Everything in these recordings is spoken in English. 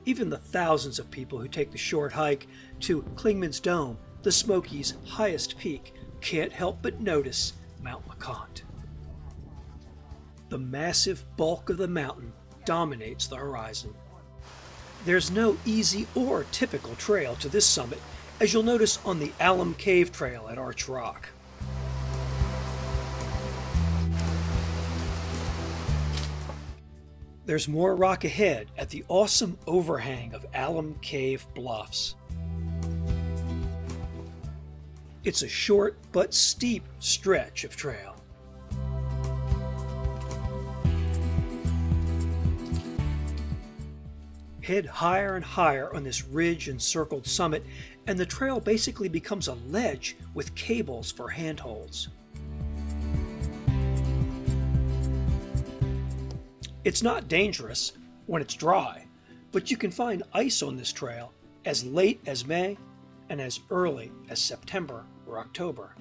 even the thousands of people who take the short hike to Clingman's Dome, the Smokies' highest peak, can't help but notice Mount LeConte. The massive bulk of the mountain dominates the horizon. There's no easy or typical trail to this summit, as you'll notice on the Alum Cave Trail at Arch Rock. There's more rock ahead at the awesome overhang of Alum Cave Bluffs. It's a short but steep stretch of trail. Head higher and higher on this ridge-encircled summit, and the trail basically becomes a ledge with cables for handholds. It's not dangerous when it's dry, but you can find ice on this trail as late as May and as early as September or October.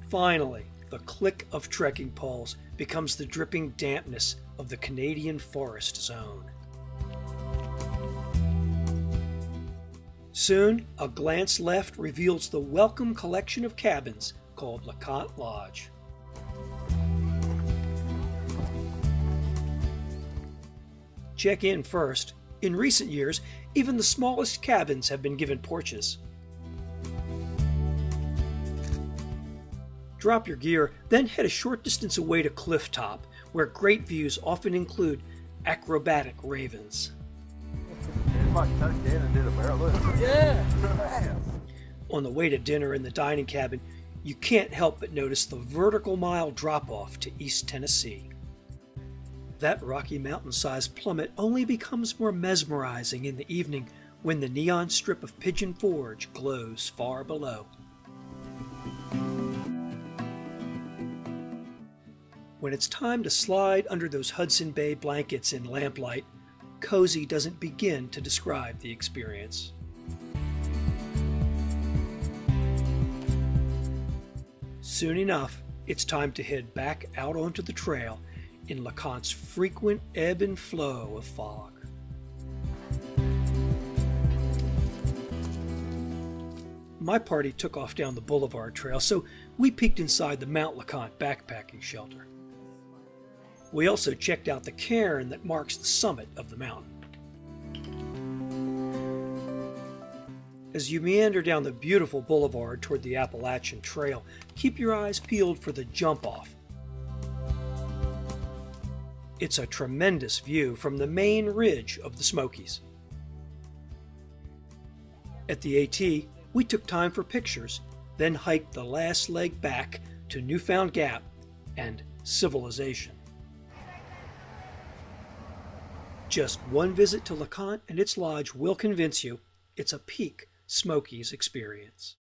Finally, the click of trekking poles becomes the dripping dampness of the Canadian forest zone. Soon, a glance left reveals the welcome collection of cabins called LeConte Lodge. Check in first. In recent years, even the smallest cabins have been given porches. Drop your gear, then head a short distance away to Cliff Top, where great views often include acrobatic ravens. On the way to dinner in the dining cabin, you can't help but notice the vertical mile drop-off to East Tennessee. That Rocky Mountain-sized plummet only becomes more mesmerizing in the evening when the neon strip of Pigeon Forge glows far below. When it's time to slide under those Hudson Bay blankets in lamplight, cozy doesn't begin to describe the experience. Soon enough, it's time to head back out onto the trail in LeConte's frequent ebb and flow of fog. My party took off down the Boulevard Trail, so we peeked inside the Mount LeConte backpacking shelter. We also checked out the cairn that marks the summit of the mountain. As you meander down the beautiful boulevard toward the Appalachian Trail, keep your eyes peeled for the jump-off. It's a tremendous view from the main ridge of the Smokies. At the AT, we took time for pictures, then hiked the last leg back to Newfound Gap and civilization. Just one visit to LeConte and its lodge will convince you it's a peak Smokies experience.